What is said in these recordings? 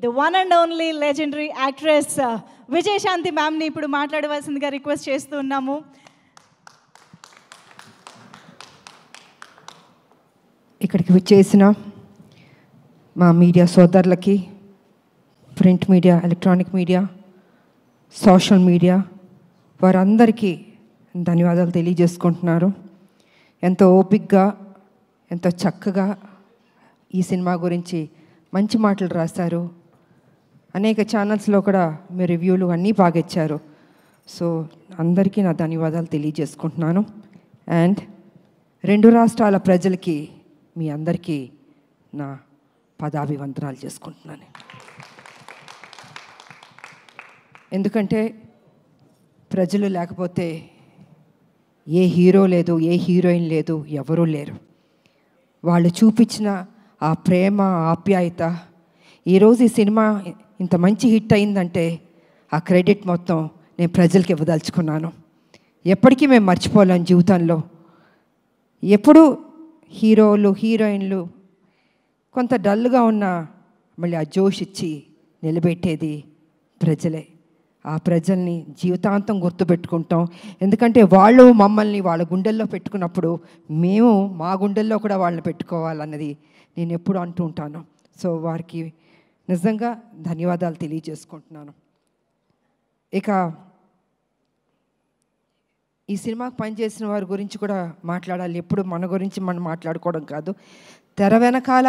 The one and only legendary actress Vijayashanti మ్యామ్ని ఇప్పుడు మాట్లాడవలసిందిగా రిక్వెస్ట్ చేస్తూ ఉన్నాము. ఇక్కడికి వచ్చేసిన మా మీడియా సోదరులకి, print media, electronic media, social media, వారందరికీ ధన్యవాదాలు తెలియజేసుకుంటున్నారు. ఎంతో ఓపికగా, ఎంతో చక్కగా ఈ సినిమా గురించి మంచి మాటలు రాశారు. అనేక ఛానల్స్లో కూడా మీ రివ్యూలు అన్నీ బాగా ఇచ్చారు. సో అందరికీ నా ధన్యవాదాలు తెలియజేసుకుంటున్నాను. అండ్ 2 రాష్ట్రాల ప్రజలకి, మీ అందరికీ నా పదాభివందనాలు చేసుకుంటున్నాను. ఎందుకంటే ప్రజలు లేకపోతే ఏ హీరో లేదు, ఏ హీరోయిన్ లేదు, ఎవరూ లేరు. వాళ్ళు చూపించిన ఆ ప్రేమ, ఆప్యాయత, ఈరోజు ఈ సినిమా ఇంత మంచి హిట్ అయిందంటే ఆ క్రెడిట్ మొత్తం నేను ప్రజలకి ఇవ్వదలుచుకున్నాను. ఎప్పటికీ మేము మర్చిపోలేం జీవితంలో. ఎప్పుడు హీరోలు, హీరోయిన్లు కొంత డల్గా ఉన్న మళ్ళీ ఆ జోష్ ఇచ్చి నిలబెట్టేది ప్రజలే. ఆ ప్రజల్ని జీవితాంతం గుర్తుపెట్టుకుంటాం. ఎందుకంటే వాళ్ళు మమ్మల్ని వాళ్ళ గుండెల్లో పెట్టుకున్నప్పుడు మేము మా గుండెల్లో కూడా వాళ్ళని పెట్టుకోవాలన్నది నేను ఎప్పుడు అంటూ ఉంటాను. సో వారికి నిజంగా ధన్యవాదాలు తెలియజేసుకుంటున్నాను. ఇక ఈ సినిమాకి పనిచేసిన వారి గురించి కూడా మాట్లాడాలి. ఎప్పుడు మన గురించి మనం మాట్లాడుకోవడం కాదు. తెర వెనకాల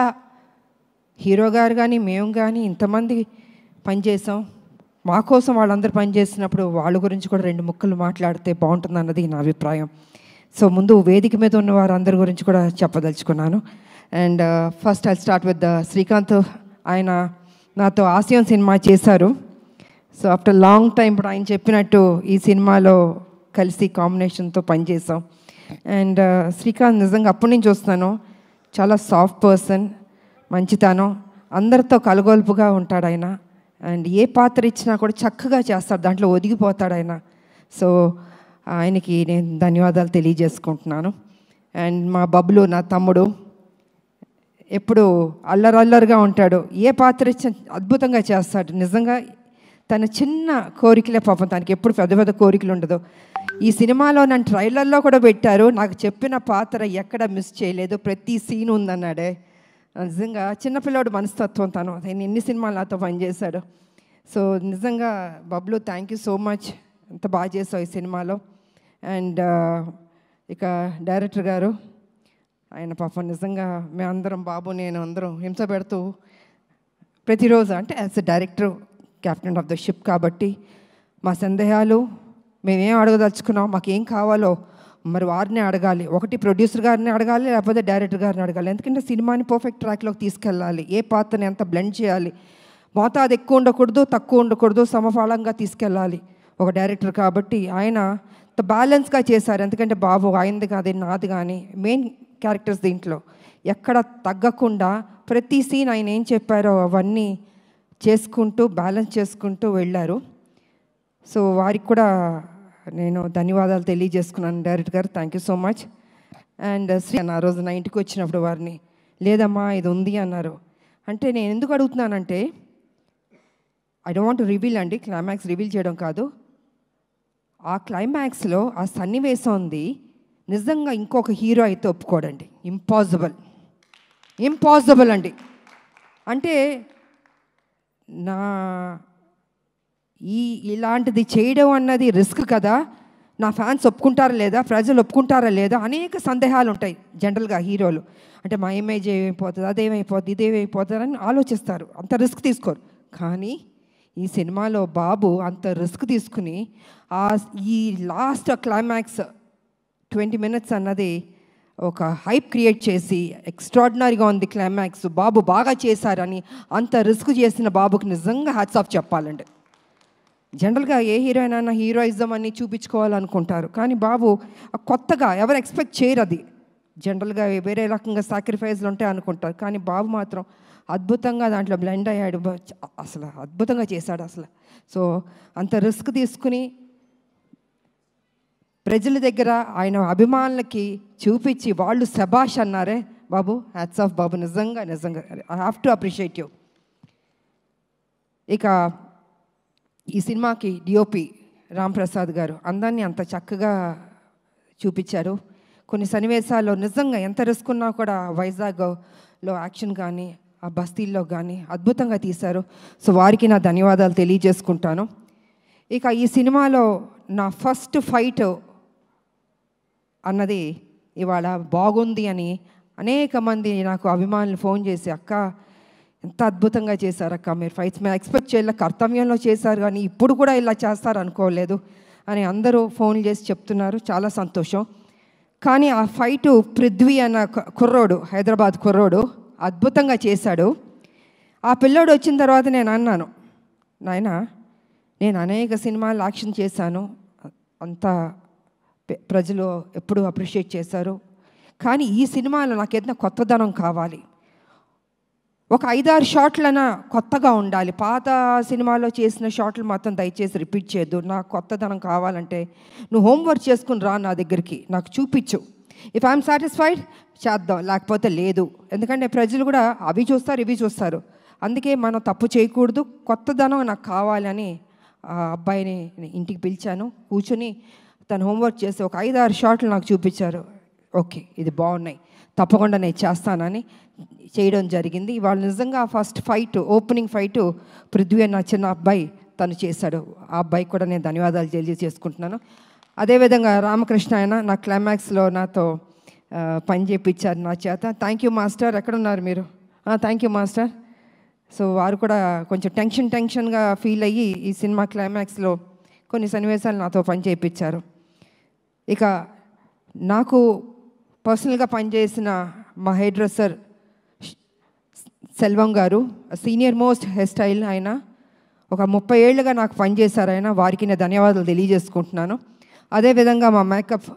హీరో గారు కానీ మేము కానీ ఇంతమంది పనిచేసాం. మా కోసం వాళ్ళందరూ పనిచేసినప్పుడు వాళ్ళ గురించి కూడా 2 ముక్కలు మాట్లాడితే బాగుంటుంది అన్నది నా అభిప్రాయం. సో ముందు వేదిక మీద ఉన్న వారందరి గురించి కూడా చెప్పదలుచుకున్నాను. And first I start with Srikanth. ఆయన నాతో ఆశయం సినిమా చేశారు. సో ఆఫ్టర్ లాంగ్ టైం ఇప్పుడు ఆయన చెప్పినట్టు ఈ సినిమాలో కలిసి కాంబినేషన్తో పనిచేసాం. అండ్ శ్రీకాంత్ నిజంగా అప్పటి నుంచి చూస్తున్నాను, చాలా సాఫ్ట్ పర్సన్, మంచితనం, అందరితో కలగొలుపుగా ఉంటాడు ఆయన. అండ్ ఏ పాత్ర ఇచ్చినా కూడా చక్కగా చేస్తాడు, దాంట్లో ఒదిగిపోతాడు ఆయన. సో ఆయనకి నేను ధన్యవాదాలు తెలియజేసుకుంటున్నాను. అండ్ మా బబ్లు, నా తమ్ముడు, ఎప్పుడు అల్లరల్లరిగా ఉంటాడు. ఏ పాత్ర ఇచ్చినా అద్భుతంగా చేస్తాడు. నిజంగా తన చిన్న కోరికలే పాపం, తనకి ఎప్పుడు పెద్ద పెద్ద కోరికలు ఉండదు. ఈ సినిమాలో నన్ను ట్రైలర్లో కూడా పెట్టారు. నాకు చెప్పిన పాత్ర ఎక్కడ మిస్ చేయలేదు, ప్రతి సీన్ ఉందన్నాడే. నిజంగా చిన్నపిల్లాడు మనస్తత్వం తను. ఆయన ఎన్ని సినిమాలు నాతో పనిచేశాడు. సో నిజంగా Bablu, thank you so much, ఎంత బాగా చేసావు ఈ సినిమాలో. అండ్ ఇక డైరెక్టర్ గారు, ఆయన పాపం నిజంగా మేమందరం, బాబు నేను అందరం హింస పెడుతూ ప్రతిరోజు, అంటే as a director, captain of the ship కాబట్టి మా సందేహాలు, మేమేం అడగదలుచుకున్నాం, మాకేం కావాలో మరి వారిని అడగాలి. ఒకటి ప్రొడ్యూసర్ గారిని అడగాలి, లేకపోతే డైరెక్టర్ గారిని అడగాలి. ఎందుకంటే సినిమాని పర్ఫెక్ట్ ట్రాక్లోకి తీసుకెళ్ళాలి. ఏ పాత్రని ఎంత బ్లెండ్ చేయాలి, మోతాదు ఎక్కువ ఉండకూడదు, తక్కువ ఉండకూడదు, సమఫలంగా తీసుకెళ్ళాలి ఒక డైరెక్టర్ కాబట్టి. ఆయన బ్యాలెన్స్గా చేశారు. ఎందుకంటే బాబు ఆయనది కాదు, నాది కానీ మెయిన్ క్యారెక్టర్స్ దీంట్లో ఎక్కడ తగ్గకుండా ప్రతి సీన్ ఆయన ఏం చెప్పారో అవన్నీ చేసుకుంటూ బ్యాలెన్స్ చేసుకుంటూ వెళ్ళారు. సో వారికి కూడా నేను ధన్యవాదాలు తెలియజేసుకున్నాను. డైరెక్టర్ గారు, thank you so much. And Shri ఆ రోజు నా ఇంటికి వచ్చినప్పుడు వారిని, లేదమ్మా ఇది ఉంది అన్నారు. అంటే నేను ఎందుకు అడుగుతున్నానంటే, I don't want to reveal అండి, క్లైమాక్స్ రివీల్ చేయడం కాదు. ఆ క్లైమాక్స్లో ఆ సన్నివేశం ఉంది, నిజంగా ఇంకొక హీరో అయితే ఒప్పుకోడండి. ఇంపాసిబుల్ అండి. అంటే నా ఇలాంటిది చేయడం అన్నది రిస్క్ కదా, నా ఫ్యాన్స్ ఒప్పుకుంటారా లేదా, ప్రజలు ఒప్పుకుంటారా లేదా, అనేక సందేహాలు ఉంటాయి జనరల్గా హీరోలు. అంటే మా ఇమేజ్ ఏమైపోతుంది, అదేమైపోతుంది, ఇదేమైపోతుంది అని ఆలోచిస్తారు, అంత రిస్క్ తీసుకోరు. కానీ ఈ సినిమాలో బాబు అంత రిస్క్ తీసుకుని ఈ లాస్ట్ క్లైమాక్స్ 20 minutes అన్నది ఒక హైప్ క్రియేట్ చేసి ఎక్స్ట్రాడినరీగా ఉంది క్లైమాక్స్, బాబు బాగా చేశారని అంత రిస్క్ చేసిన బాబుకి నిజంగా హ్యాట్స్ ఆఫ్ చెప్పాలండి. జనరల్గా ఏ హీరోయిన్ అయినా హీరోయిజం అని చూపించుకోవాలనుకుంటారు, కానీ బాబు కొత్తగా ఎవరు ఎక్స్పెక్ట్ చేయరు. అది జనరల్గా వేరే రకంగా సాక్రిఫైస్లు ఉంటాయి అనుకుంటారు, కానీ బాబు మాత్రం అద్భుతంగా దాంట్లో బ్లెండ్ అయ్యాడు. అసలు అద్భుతంగా చేశాడు అసలు. సో అంత రిస్క్ తీసుకుని ప్రజల దగ్గర ఆయన అభిమానులకి చూపించి వాళ్ళు శబాష్ అన్నారే బాబు, హ్యాట్స్ ఆఫ్ బాబు, నిజంగా నిజంగా I have to appreciate you. ఇక ఈ సినిమాకి డిఓపి రాంప్రసాద్ గారు అందరినీ అంత చక్కగా చూపించారు. కొన్ని సన్నివేశాల్లో నిజంగా ఎంత రిస్క్ ఉన్నా కూడా వైజాగ్లో యాక్షన్ కానీ ఆ బస్తీల్లో కానీ అద్భుతంగా తీశారు. సో వారికి నా ధన్యవాదాలు తెలియజేసుకుంటాను. ఇక ఈ సినిమాలో నా ఫస్ట్ ఫైట్ అన్నది ఇవాళ బాగుంది అని అనేక మంది నాకు అభిమానులు ఫోన్ చేసి, అక్క ఎంత అద్భుతంగా చేశారు అక్క మీరు ఫైట్స్, మేము ఎక్స్పెక్ట్ చేయలే, కర్తవ్యంలో చేశారు కానీ ఇప్పుడు కూడా ఇలా చేస్తారు అనుకోలేదు అని అందరూ ఫోన్ చేసి చెప్తున్నారు. చాలా సంతోషం. కానీ ఆ ఫైటు పృథ్వీ అన్న కుర్రోడు, హైదరాబాద్ కుర్రోడు అద్భుతంగా చేశాడు. ఆ పిల్లోడు వచ్చిన తర్వాత నేను అన్నాను, నాయనా నేను అనేక సినిమాలు యాక్షన్ చేశాను, అంతా ప్రజలు ఎప్పుడూ అప్రిషియేట్ చేశారు, కానీ ఈ సినిమాలో నాకు ఏదైనా కొత్తదనం కావాలి, ఒక 5-6 షాట్లైనా కొత్తగా ఉండాలి, పాత సినిమాలో చేసిన షాట్లు మాత్రం దయచేసి రిపీట్ చేయొద్దు, నాకు కొత్తదనం కావాలంటే నువ్వు హోంవర్క్ చేసుకుని రా నా దగ్గరికి, నాకు చూపించు, ఇఫ్ ఐఎమ్ సాటిస్ఫైడ్ చేద్దాం, లేకపోతే లేదు. ఎందుకంటే ప్రజలు కూడా అవి చూస్తారు ఇవి చూస్తారు, అందుకే మనం తప్పు చేయకూడదు, కొత్తదనం నాకు కావాలని ఆ అబ్బాయిని ఇంటికి పిలిచాను. కూర్చొని తను హోంవర్క్ చేసి ఒక 5-6 షాట్లు నాకు చూపించారు. ఓకే ఇది బాగున్నాయి, తప్పకుండా నేను చేస్తానని చేయడం జరిగింది. ఇవాళ నిజంగా first fight, opening fight Prithvi అన్న చిన్న అబ్బాయి తను చేశాడు. ఆ అబ్బాయికి కూడా నేను ధన్యవాదాలు తెలియజేసుకుంటున్నాను. అదేవిధంగా రామకృష్ణ ఆయన నా క్లైమాక్స్లో నాతో పని చేయించారు నా చేత. Thank you master. ఎక్కడున్నారు మీరు? Thank you master. సో వారు కూడా కొంచెం టెన్షన్గా ఫీల్ అయ్యి ఈ సినిమా క్లైమాక్స్లో కొన్ని సన్నివేశాలు నాతో పని చేయించారు. ఇక నాకు పర్సనల్గా పనిచేసిన మా హెయిర్ డ్రెస్సర్ సెల్వం గారు, సీనియర్ మోస్ట్ హెయిర్ స్టైల్, ఆయన ఒక 30 ఏళ్ళుగా నాకు పనిచేశారు. ఆయన వారికి నేను ధన్యవాదాలు తెలియజేసుకుంటున్నాను. అదేవిధంగా మా మేకప్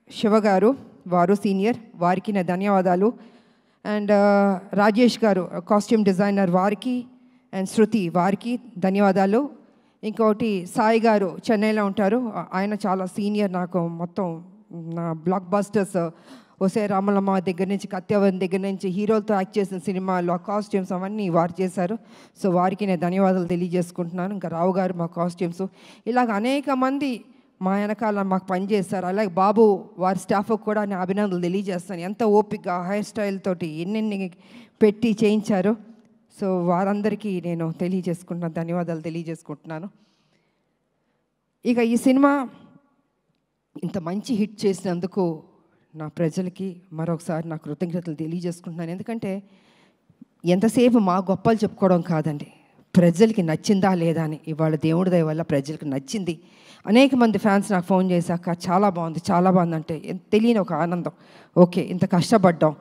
శివ గారు, వారు సీనియర్, వారికి నేను ధన్యవాదాలు. అండ్ రాజేష్ గారు కాస్ట్యూమ్ డిజైనర్, వారికి, అండ్ శృతి వారికి ధన్యవాదాలు. ఇంకొకటి సాయి గారు చెన్నైలో ఉంటారు, ఆయన చాలా సీనియర్, నాకు మొత్తం నా బ్లాక్ బస్టర్స్ ఒసే రామలమ్మ దగ్గర నుంచి, కత్యావన్ దగ్గర నుంచి, హీరోలతో యాక్ట్ చేసిన సినిమాలు ఆ కాస్ట్యూమ్స్ అవన్నీ వారు చేశారు. సో వారికి నేను ధన్యవాదాలు తెలియజేసుకుంటున్నాను. ఇంకా రావు గారు మా కాస్ట్యూమ్స్, ఇలాగ అనేక మంది మా వెనకాల మాకు పనిచేస్తారు. అలాగే బాబు వారి స్టాఫ్కి కూడా నేను అభినందనలు తెలియజేస్తాను. ఎంత ఓపిక హెయిర్ స్టైల్ తోటి ఎన్నెన్ని పెట్టి చేయించారు. సో వారందరికీ నేను తెలియజేసుకుంటున్నాను, ధన్యవాదాలు తెలియజేసుకుంటున్నాను. ఇక ఈ సినిమా ఇంత మంచి హిట్ చేసినందుకు నా ప్రజలకి మరొకసారి నా కృతజ్ఞతలు తెలియజేసుకుంటున్నాను. ఎందుకంటే ఎంతసేపు మా గొప్పలు చెప్పుకోవడం కాదండి, ప్రజలకి నచ్చిందా లేదా అని. ఇవాళ దేవుడి దయ వల్ల ప్రజలకు నచ్చింది. అనేక మంది ఫ్యాన్స్ నాకు ఫోన్ చేశాక చాలా బాగుంది అంటే తెలియని ఒక ఆనందం. ఓకే ఇంత కష్టపడ్డాం,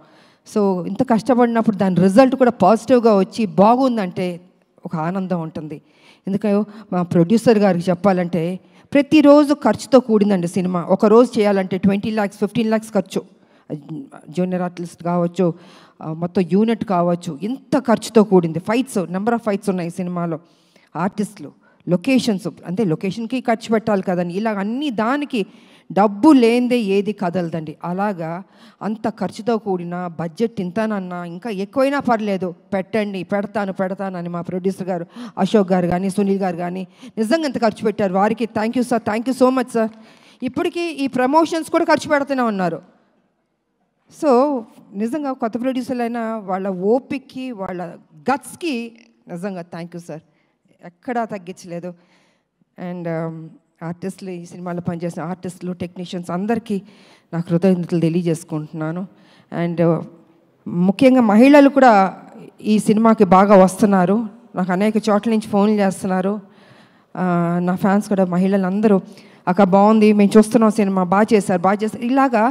సో ఇంత కష్టపడినప్పుడు దాని రిజల్ట్ కూడా పాజిటివ్గా వచ్చి బాగుందంటే ఒక ఆనందం ఉంటుంది. ఎందుకంటే మా ప్రొడ్యూసర్ గారికి చెప్పాలంటే ప్రతిరోజు ఖర్చుతో కూడిందండి సినిమా. ఒక రోజు చేయాలంటే 20 lakhs 15 lakhs ఖర్చు, జూనియర్ ఆర్టిస్ట్ కావచ్చు, మొత్తం యూనిట్ కావచ్చు, ఇంత ఖర్చుతో కూడింది. ఫైట్స్, నెంబర్ ఆఫ్ ఫైట్స్ ఉన్నాయి సినిమాలో, ఆర్టిస్టులు, లొకేషన్స్, అంటే లొకేషన్కి ఖర్చు పెట్టాలి కదండి. ఇలా అన్ని దానికి డబ్బు లేనిదే ఏది కదలదండి. అలాగా అంత ఖర్చుతో కూడిన బడ్జెట్ ఇంతనన్నా ఇంకా ఎక్కువైనా పర్లేదు పెడతాను అని మా ప్రొడ్యూసర్ గారు అశోక్ గారు కానీ సునీల్ గారు కానీ నిజంగా ఎంత ఖర్చు పెట్టారు. వారికి thank you sir, thank you so much sir. ఇప్పటికీ ఈ ప్రమోషన్స్ కూడా ఖర్చు పెడుతూనే ఉన్నారు. సో నిజంగా కొత్త ప్రొడ్యూసర్లు అయినా వాళ్ళ ఓపిక్కి వాళ్ళ గట్స్కి నిజంగా థ్యాంక్ యూ సార్, ఎక్కడా తగ్గించలేదు. అండ్ ఆర్టిస్టులు, ఈ సినిమాలో పనిచేసిన ఆర్టిస్టులు, టెక్నీషియన్స్ అందరికీ నా కృతజ్ఞతలు తెలియజేసుకుంటున్నాను. అండ్ ముఖ్యంగా మహిళలు కూడా ఈ సినిమాకి బాగా వస్తున్నారు. నాకు అనేక చోట్ల నుంచి ఫోన్లు చేస్తున్నారు నా ఫ్యాన్స్ కూడా. మహిళలు అందరూ అక్క బాగుంది, మేము చూస్తున్నాం సినిమా, బాగా చేశారు. ఇలాగా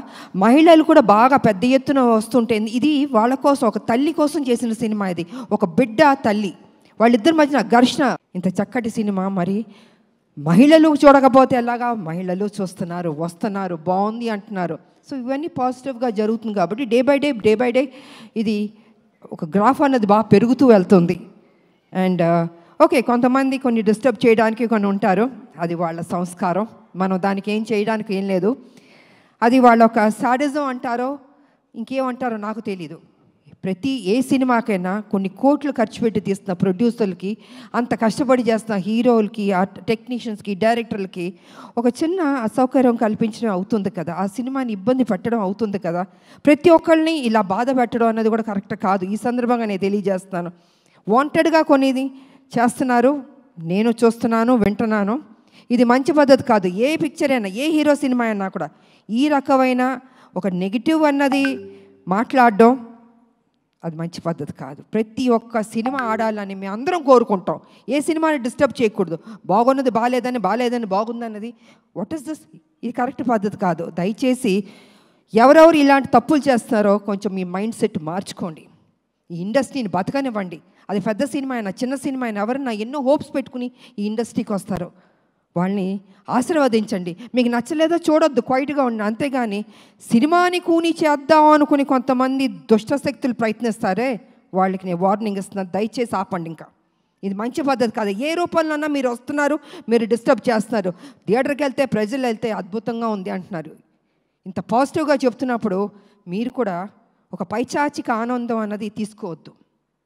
మహిళలు కూడా బాగా పెద్ద ఎత్తున వస్తుంటే ఇది వాళ్ళ కోసం, ఒక తల్లి కోసం చేసిన సినిమా ఇది. ఒక బిడ్డ తల్లి వాళ్ళిద్దరి మధ్యన ఘర్షణ. ఇంత చక్కటి సినిమా మరి మహిళలు చూడకపోతే ఎలాగా? మహిళలు చూస్తున్నారు, వస్తున్నారు, బాగుంది అంటున్నారు. సో ఇవన్నీ పాజిటివ్గా జరుగుతుంది కాబట్టి డే బై డే ఇది ఒక గ్రాఫ్ అన్నది బాగా పెరుగుతూ వెళ్తుంది. అండ్ ఓకే కొంతమంది కొన్ని డిస్టర్బ్ చేయడానికి కొన్ని ఉంటారు, అది వాళ్ళ సంస్కారం, మనం దానికి ఏం చేయడానికి ఏం లేదు. అది వాళ్ళ ఒక సాడిజం అంటారో ఇంకేమంటారో నాకు తెలీదు. ఏ సినిమాకైనా కొన్ని కోట్లు ఖర్చు పెట్టి తీస్తున్న ప్రొడ్యూసర్లకి, అంత కష్టపడి చేస్తున్న హీరోలకి, ఆ టెక్నీషియన్స్కి, డైరెక్టర్లకి ఒక చిన్న అసౌకర్యం కల్పించడం అవుతుంది కదా, ఆ సినిమాని ఇబ్బంది పెట్టడం అవుతుంది కదా. ప్రతి ఒక్కళ్ళని ఇలా బాధ పెట్టడం అన్నది కూడా కరెక్ట్ కాదు. ఈ సందర్భంగా నేను తెలియజేస్తాను. వాంటెడ్గా కొనేది చేస్తున్నారు, నేను చూస్తున్నాను, వింటున్నాను. ఇది మంచి పద్ధతి కాదు. ఏ పిక్చర్ అయినా, ఏ హీరో సినిమా అయినా కూడా ఈ రకమైన ఒక నెగిటివ్ అన్నది మాట్లాడడం అది మంచి పద్ధతి కాదు. ప్రతి ఒక్క సినిమా ఆడాలని మేము అందరం కోరుకుంటాం. ఏ సినిమాని డిస్టర్బ్ చేయకూడదు. బాగున్నది బాగాలేదని బాగుందన్నది వాట్ ఈస్ దిస్? ఇది కరెక్ట్ పద్ధతి కాదు. దయచేసి ఎవరెవరు ఇలాంటి తప్పులు చేస్తున్నారో కొంచెం మీ మైండ్ సెట్ మార్చుకోండి. ఈ ఇండస్ట్రీని బతకనివ్వండి. అది పెద్ద సినిమా అయినా చిన్న సినిమా అయినా ఎవరన్నా ఎన్నో హోప్స్ పెట్టుకుని ఈ ఇండస్ట్రీకి వస్తారో వాళ్ళని ఆశీర్వదించండి. మీకు నచ్చలేదో చూడొద్దు, క్వైట్గా ఉండి. అంతేగాని సినిమాని కూని చేద్దాం అనుకుని కొంతమంది దుష్టశక్తులు ప్రయత్నిస్తారే వాళ్ళకి నేను వార్నింగ్ ఇస్తున్నాను. దయచేసి ఆపండి. ఇంకా ఇది మంచి పద్ధతి కాదు. ఏ రూపంలోన్నా మీరు వస్తున్నారు, మీరు డిస్టర్బ్ చేస్తున్నారు. థియేటర్కి వెళ్తే ప్రజలు వెళ్తే అద్భుతంగా ఉంది అంటున్నారు. ఇంత పాజిటివ్గా చెప్తున్నప్పుడు మీరు కూడా ఒక పైచాచిక ఆనందం అన్నది తీసుకోవద్దు.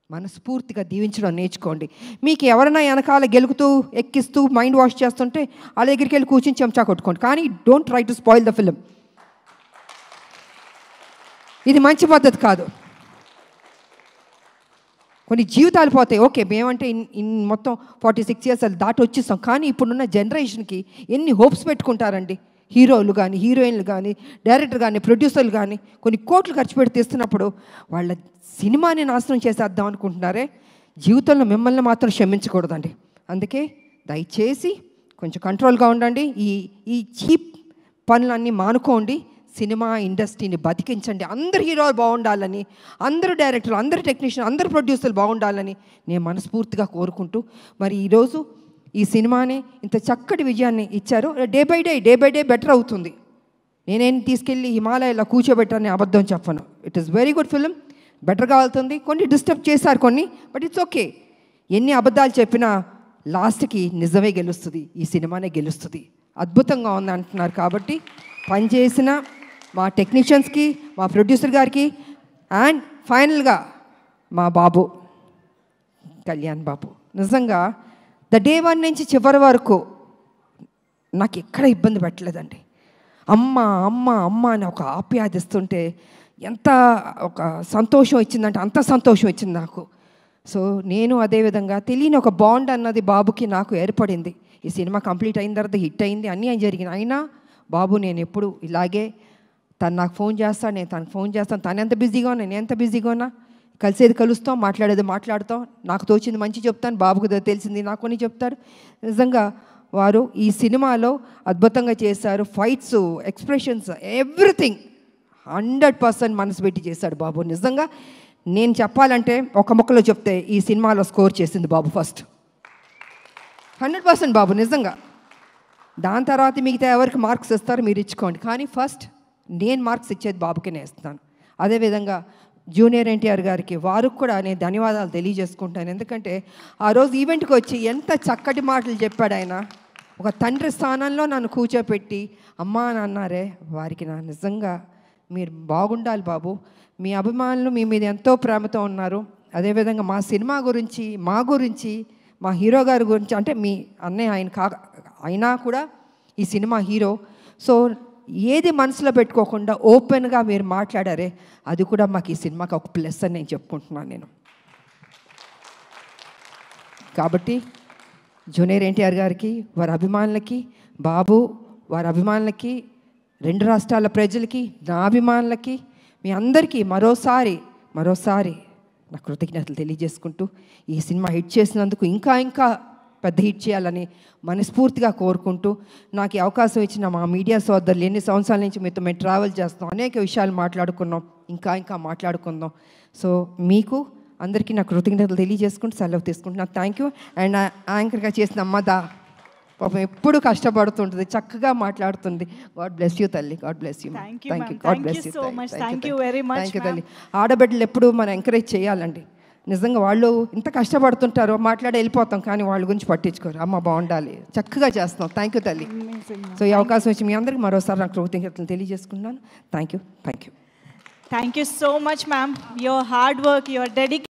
మనస్ఫూర్తిగా దీవించడం నేర్చుకోండి. మీకు ఎవరైనా వెనకాల గెలుకుతూ ఎక్కిస్తూ మైండ్ వాష్ చేస్తుంటే వాళ్ళ దగ్గరికి వెళ్ళి కూర్చొని చెంచా కొట్టుకోండి. కానీ don't try to spoil the film. ఇది మంచి పద్ధతి కాదు. కొన్ని జీవితాలు పోతాయి. ఓకే, మేమంటే మొత్తం 46 years దాటి వచ్చేస్తాం. కానీ ఇప్పుడున్న జనరేషన్కి ఎన్ని హోప్స్ పెట్టుకుంటారండి. హీరోలు కానీ, హీరోయిన్లు కానీ, డైరెక్టర్ కానీ, ప్రొడ్యూసర్లు కానీ కొన్ని కోట్లు ఖర్చు పెట్టి తీస్తున్నప్పుడు వాళ్ళ సినిమాని నాశనం చేసేద్దాం అనుకుంటున్నారే. జీవితంలో మిమ్మల్ని మాత్రం క్షమించకూడదండి. అందుకే దయచేసి కొంచెం కంట్రోల్గా ఉండండి. ఈ చీప్ పనులన్నీ మానుకోండి. సినిమా ఇండస్ట్రీని బతికించండి. అందరు హీరోలు బాగుండాలని, అందరూ డైరెక్టర్లు, అందరు టెక్నీషియన్, అందరు ప్రొడ్యూసర్లు బాగుండాలని నేను మనస్ఫూర్తిగా కోరుకుంటూ మరి ఈరోజు ఈ సినిమాని ఇంత చక్కటి విజయాన్ని ఇచ్చారు. డే బై డే బెటర్ అవుతుంది. నేనేం తీసుకెళ్ళి హిమాలయాలో కూర్చోబెట్టాలని అబద్ధం చెప్పను. It is very good film. బెటర్గా వెళ్తుంది. కొన్ని డిస్టర్బ్ చేశారు కొన్ని, బట్ ఇట్స్ ఓకే. ఎన్ని అబద్ధాలు చెప్పినా లాస్ట్కి నిజమే గెలుస్తుంది. ఈ సినిమానే గెలుస్తుంది. అద్భుతంగా ఉంది అంటున్నారు. కాబట్టి పనిచేసిన మా టెక్నీషియన్స్కి, మా ప్రొడ్యూసర్ గారికి, అండ్ ఫైనల్గా మా బాబు కళ్యాణ్ బాబు, నిజంగా డే 1 నుంచి చివరి వరకు నాకు ఎక్కడ ఇబ్బంది పెట్టలేదండి. అమ్మ అమ్మ అమ్మ అని ఒక ఆప్యాదిస్తుంటే ఎంత ఒక సంతోషం ఇచ్చిందంటే అంత సంతోషం ఇచ్చింది నాకు. సో నేను అదేవిధంగా తెలియని ఒక బాండ్ అన్నది బాబుకి నాకు ఏర్పడింది. ఈ సినిమా కంప్లీట్ అయిన తర్వాత హిట్ అయింది, అన్నీ జరిగినాయి. అయినా బాబు నేను ఎప్పుడు ఇలాగే తను నాకు ఫోన్ చేస్తాను, నేను తనకు ఫోన్ చేస్తాను. తను ఎంత బిజీగా ఉన్నా, నేను ఎంత బిజీగా ఉన్నా కలిసేది కలుస్తాం, మాట్లాడేది మాట్లాడతాం. నాకు తోచింది మంచి చెప్తాను, బాబుకు తెలిసింది నాకు కొన్ని చెప్తారు. నిజంగా వారు ఈ సినిమాలో అద్భుతంగా చేశారు. ఫైట్స్, ఎక్స్ప్రెషన్స్, ఎవ్రీథింగ్ 100% మనసు పెట్టి చేశాడు బాబు. నిజంగా నేను చెప్పాలంటే ఒక ముక్కలో చెప్తే ఈ సినిమాలో స్కోర్ చేసింది బాబు ఫస్ట్. 100% బాబు నిజంగా. దాని తర్వాత మిగతా ఎవరికి మార్క్స్ ఇస్తారు మీరు ఇచ్చుకోండి, కానీ ఫస్ట్ నేను మార్క్స్ ఇచ్చేది బాబుకి నేను ఇస్తాను. అదేవిధంగా జూనియర్ ఎన్టీఆర్ గారికి, వారికి కూడా నేను ధన్యవాదాలు తెలియజేసుకుంటాను. ఎందుకంటే ఆ రోజు ఈవెంట్కి వచ్చి ఎంత చక్కటి మాటలు చెప్పాడు ఆయన. ఒక తండ్రి స్థానంలో నన్ను కూర్చోపెట్టి అమ్మా అని అన్నారే, వారికి నా నిజంగా మీరు బాగుండాలి బాబు. మీ అభిమానులు మీ మీద ఎంతో ప్రేమతో ఉన్నారు. అదేవిధంగా మా సినిమా గురించి, మా గురించి, మా హీరో గారి గురించి, అంటే మీ అన్నయ్య ఆయన అయినా కూడా ఈ సినిమా హీరో. సో ఏది మనసులో పెట్టుకోకుండా ఓపెన్గా మీరు మాట్లాడారే, అది కూడా మాకు ఈ సినిమాకి ఒక ప్లస్ అని నేను చెప్పుకుంటున్నాను నేను. కాబట్టి జూనియర్ ఎన్టీఆర్ గారికి, వారి అభిమానులకి, బాబు వారి అభిమానులకి, 2 రాష్ట్రాల ప్రజలకి, నా అభిమానులకి, మీ అందరికీ మరోసారి నా కృతజ్ఞతలు తెలియజేసుకుంటూ ఈ సినిమా హిట్ చేసినందుకు ఇంకా పెద్ద హిట్ చేయాలని మనస్ఫూర్తిగా కోరుకుంటూ, నాకు ఈ అవకాశం ఇచ్చిన మా మీడియా సోదరులు, ఎన్ని సంవత్సరాల నుంచి మీతో మేము ట్రావెల్ చేస్తాం, అనేక విషయాలు మాట్లాడుకున్నాం, ఇంకా మాట్లాడుకుందాం. సో మీకు అందరికీ నా కృతజ్ఞతలు తెలియజేసుకుంటూ సెలవు తీసుకుంటున్నాను. Thank you. అండ్ యాంకర్గా చేసిన అమ్మదా పాపం ఎప్పుడు కష్టపడుతుంటుంది, చక్కగా మాట్లాడుతుంది. గాడ్ బ్లెస్ యూ తల్లి, God bless you. Thank you very much తల్లి. ఆడబిడ్డలు ఎప్పుడు మనం ఎంకరేజ్ చేయాలండి. నిజంగా వాళ్ళు ఇంత కష్టపడుతుంటారో మాట్లాడి వెళ్ళిపోతాం, కానీ వాళ్ళ గురించి పట్టించుకోరు. అమ్మ బాగుండాలి, చక్కగా చేస్తున్నాం. థ్యాంక్ యూ తల్లి. సో ఈ అవకాశం వచ్చి మీ అందరికీ మరోసారి నాకు కృతజ్ఞతలు తెలియజేసుకున్నాను. Thank you. Thank you so much ma'am. Your hard work, your dedication